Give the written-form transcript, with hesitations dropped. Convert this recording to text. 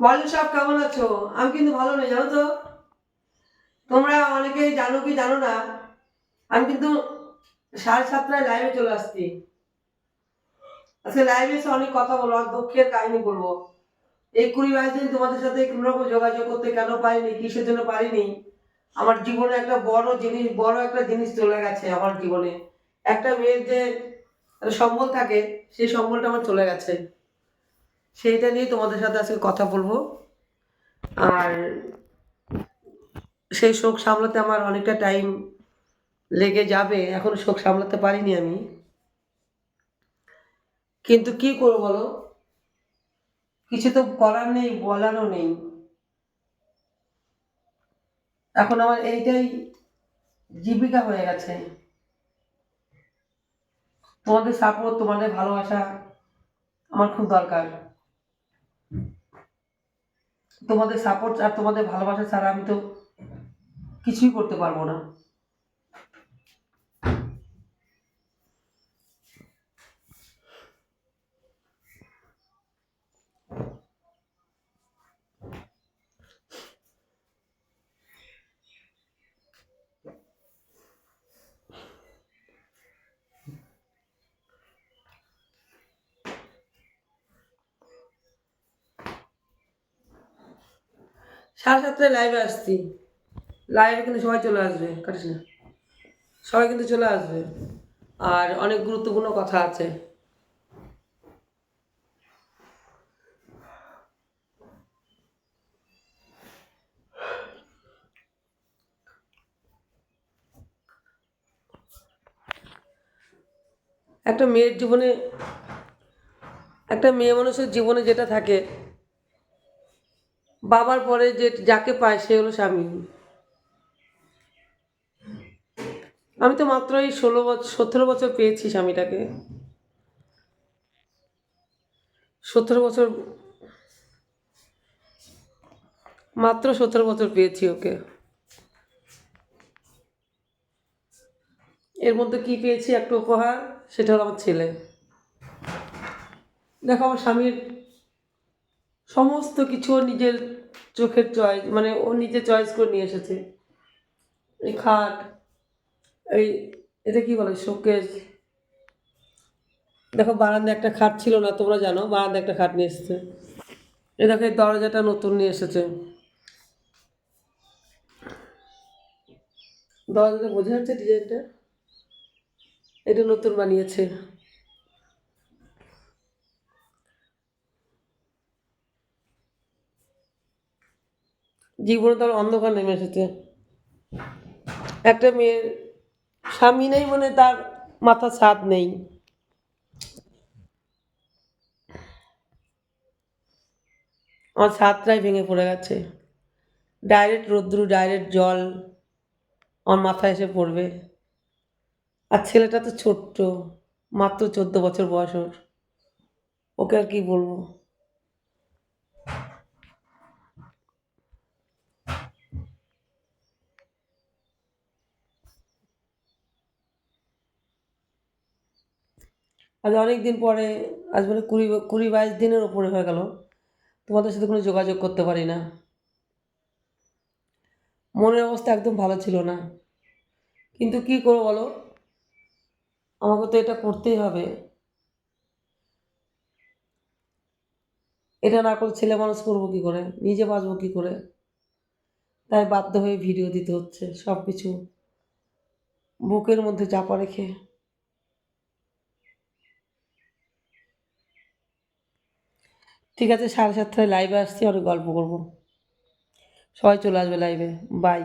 বলো সব কেমন আছো? আমি কিন্তু ভালো নেই, জানো তো। তোমরা অনেকেই জানো কি জানো না, আমি কিন্তু 7:30টায় লাইভে চলে আসছি। আজকে লাইভে এসে অনেক কথা বলবো, আর দুঃখের কাহিনী বলবো। এই 20-22 দিন তোমাদের সাথে কোনোরকম যোগাযোগ করতে কেন পারিনি, কিসের জন্য পারিনি। আমার জীবনে একটা বড় একটা জিনিস চলে গেছে আমার জীবনে। একটা মেয়ের যে একটা সম্বল থাকে, সেই সম্বলটা আমার চলে গেছে। সেইটা নিয়ে তোমাদের সাথে আজকে কথা বলবো। আর সেই শোক সামলাতে আমার অনেকটা টাইম লেগে যাবে, এখনো শোক সামলাতে পারিনি আমি। কিন্তু কি করবো বলো, কিছু তো করার নেই, বলারও নেই। এখন আমার এইটাই জীবিকা হয়ে গেছে। তোমাদের সাপোর্ট, তোমাদের ভালোবাসা আমার খুব দরকার। তোমাদের সাপোর্ট আর তোমাদের ভালোবাসা ছাড়া আমি তো কিছুই করতে পারবো না। সাড়ে সাতটায় লাইভে আসছি। লাইভে কিন্তু সবাই চলে আসবে, কাটিস না। সবাই কিন্তু চলে আসবে, আর অনেক গুরুত্বপূর্ণ কথা আছে। একটা মেয়ের জীবনে, একটা মেয়ে মানুষের জীবনে যেটা থাকে, বাবার পরে যে যাকে পায় সে হলো স্বামী। আমি তো মাত্র এই 16 বছর 17 বছর পেয়েছি স্বামীটাকে। 17 বছর, মাত্র 17 বছর পেয়েছি ওকে। এর মধ্যে কি পেয়েছি? একটা উপহার, সেটা হলো আমার ছেলে। দেখো, আমার স্বামীর সমস্ত কিছু ওর নিজের চোখের চয়েস, মানে ও নিজে চয়েস করে নিয়ে এসেছে। এই খাট, এই এটা কি বলে, শোকেস। দেখো, বারান্দায় একটা খাট ছিল না, তোমরা জানো, বারান্দায় একটা খাট নিয়ে এসেছে। এই দেখো, এই দরজাটা নতুন নিয়ে এসেছে। দরজাটা বোঝা যাচ্ছে ডিজাইনটা, এটা নতুন বানিয়েছে। জীবনে তার অন্ধকার নেমে এসেছে। একটা মেয়ের স্বামী নেই মানে তার মাথা ছাদ নেই। আমার ছাদটাই ভেঙে পড়ে গেছে। ডাইরেক্ট রোদ্রু, ডাইরেক্ট জল আমার মাথায় এসে পড়বে। আর ছেলেটা তো ছোট্ট, মাত্র 14 বছর বয়স ওর। ওকে আর কি বলবো। আজ অনেক দিন পরে, আজ মানে 20-22 দিনের ওপরে হয়ে গেল তোমাদের সাথে কোনো যোগাযোগ করতে পারি না। মনের অবস্থা একদম ভালো ছিল না, কিন্তু কি করবো বলো, আমাকে তো এটা করতেই হবে। এটা না করে ছেলে মানুষ করবো কী করে, নিজে বাঁচবো কী করে? তাই বাধ্য হয়ে ভিডিও দিতে হচ্ছে, সব কিছু বুকের মধ্যে চাপা রেখে। ঠিক আছে, 7:30টায় লাইভে আসছি, অনেক গল্প করবো। সবাই চলে আসবে লাইভে। বাই।